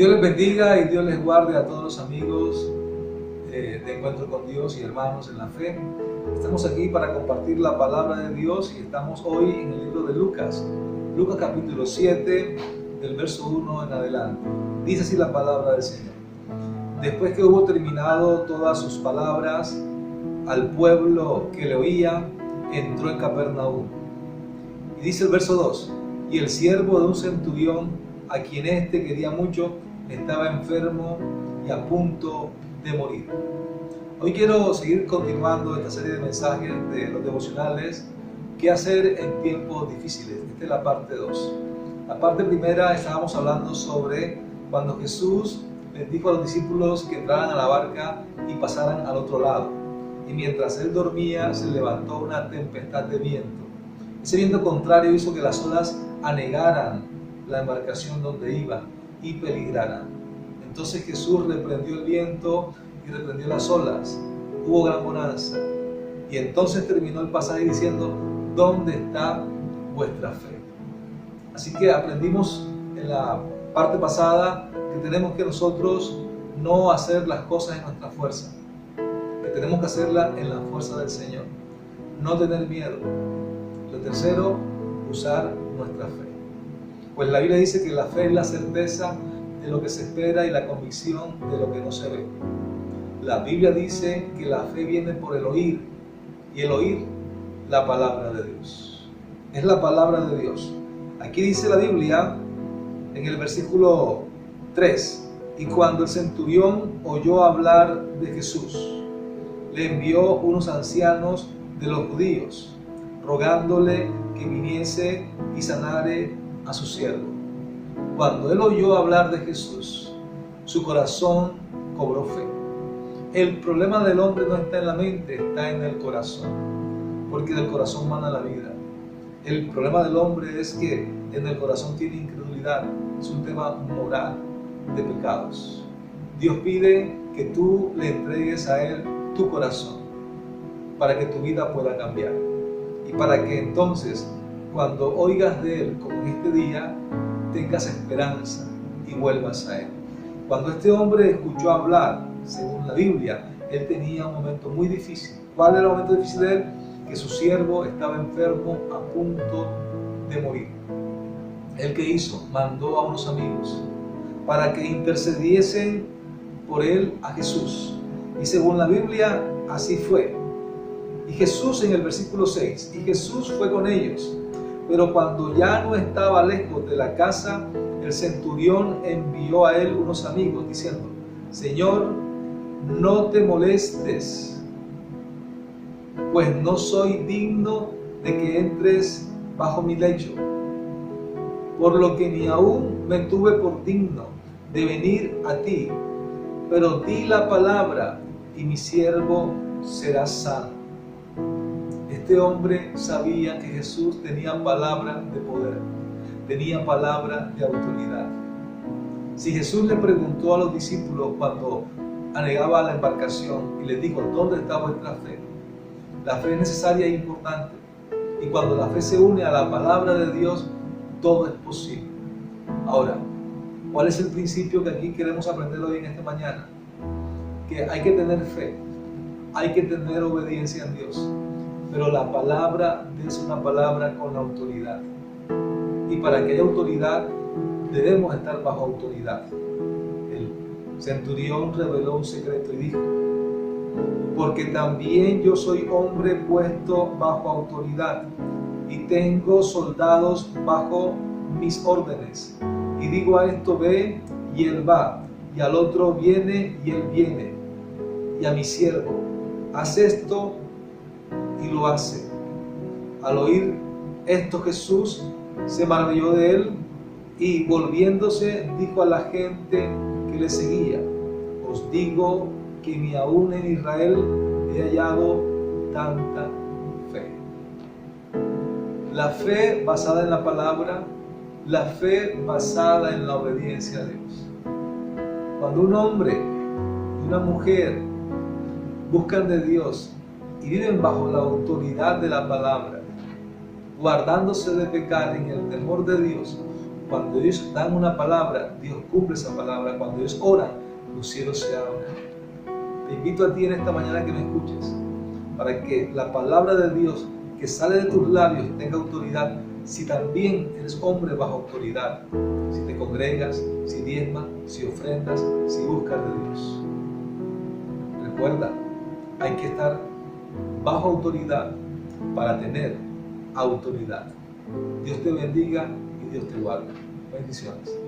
Dios les bendiga y Dios les guarde a todos los amigos de Encuentro con Dios y hermanos en la fe. Estamos aquí para compartir la palabra de Dios y estamos hoy en el libro de Lucas. Lucas capítulo 7, del verso 1 en adelante. Dice así la palabra del Señor. Después que hubo terminado todas sus palabras al pueblo que le oía, entró en Capernaum. Y dice el verso 2, y el siervo de un centurión, a quien éste quería mucho, estaba enfermo y a punto de morir. Hoy quiero seguir continuando esta serie de mensajes de los devocionales, qué hacer en tiempos difíciles. Esta es la parte 2. La parte primera estábamos hablando sobre cuando Jesús les dijo a los discípulos que entraran a la barca y pasaran al otro lado. Y mientras él dormía se levantó una tempestad de viento. Ese viento contrario hizo que las olas anegaran la embarcación donde iban y peligraran. Entonces Jesús reprendió el viento y reprendió las olas. Hubo gran bonanza. Y entonces terminó el pasaje diciendo: ¿dónde está vuestra fe? Así que aprendimos en la parte pasada que tenemos que nosotros no hacer las cosas en nuestra fuerza, que tenemos que hacerlas en la fuerza del Señor, no tener miedo. Lo tercero, usar nuestra fe. Pues la Biblia dice que la fe es la certeza de lo que se espera y la convicción de lo que no se ve. La Biblia dice que la fe viene por el oír, y el oír la palabra de Dios. Es la palabra de Dios. Aquí dice la Biblia en el versículo 3, y cuando el centurión oyó hablar de Jesús, le envió unos ancianos de los judíos, rogándole que viniese y sanare a su siervo. Cuando él oyó hablar de Jesús, su corazón cobró fe. El problema del hombre no está en la mente, está en el corazón, porque del corazón mana la vida. El problema del hombre es que en el corazón tiene incredulidad, es un tema moral de pecados. Dios pide que tú le entregues a Él tu corazón para que tu vida pueda cambiar y para que entonces cuando oigas de Él, como en este día, tengas esperanza y vuelvas a Él. Cuando este hombre escuchó hablar, según la Biblia, él tenía un momento muy difícil. ¿Cuál era el momento difícil de él? Que su siervo estaba enfermo a punto de morir. ¿Él qué hizo? Mandó a unos amigos para que intercediesen por él a Jesús. Y según la Biblia, así fue. Y Jesús, en el versículo 6, y Jesús fue con ellos. Pero cuando ya no estaba lejos de la casa, el centurión envió a él unos amigos diciendo: Señor, no te molestes, pues no soy digno de que entres bajo mi lecho, por lo que ni aún me tuve por digno de venir a ti, pero di la palabra y mi siervo será sano. Este hombre sabía que Jesús tenía palabra de poder, tenía palabra de autoridad. Si Jesús le preguntó a los discípulos cuando anegaba la embarcación y les dijo: ¿dónde está vuestra fe? La fe es necesaria e importante. Y cuando la fe se une a la palabra de Dios, todo es posible. Ahora, ¿cuál es el principio que aquí queremos aprender hoy en esta mañana? Que hay que tener fe, hay que tener obediencia en Dios. Pero la palabra es una palabra con autoridad. Y para que haya autoridad, debemos estar bajo autoridad. El centurión reveló un secreto y dijo: porque también yo soy hombre puesto bajo autoridad y tengo soldados bajo mis órdenes. Y digo a esto: ve, y él va, y al otro: viene, y él viene. Y a mi siervo: haz esto, y lo hace. Al oír esto, Jesús se maravilló de él y volviéndose dijo a la gente que le seguía: os digo que ni aún en Israel he hallado tanta fe. La fe basada en la palabra, la fe basada en la obediencia a Dios. Cuando un hombre y una mujer buscan de Dios y viven bajo la autoridad de la palabra, guardándose de pecar en el temor de Dios, Cuando ellos dan una palabra, Dios cumple esa palabra. Cuando ellos oran, los cielos se abren. Te invito a ti en esta mañana que me escuches, para que la palabra de Dios que sale de tus labios tenga autoridad. Si también eres hombre bajo autoridad, si te congregas, si diezmas, si ofrendas, si buscas de Dios. Recuerda, hay que estar bajo autoridad para tener autoridad. Dios te bendiga y Dios te guarde. Bendiciones.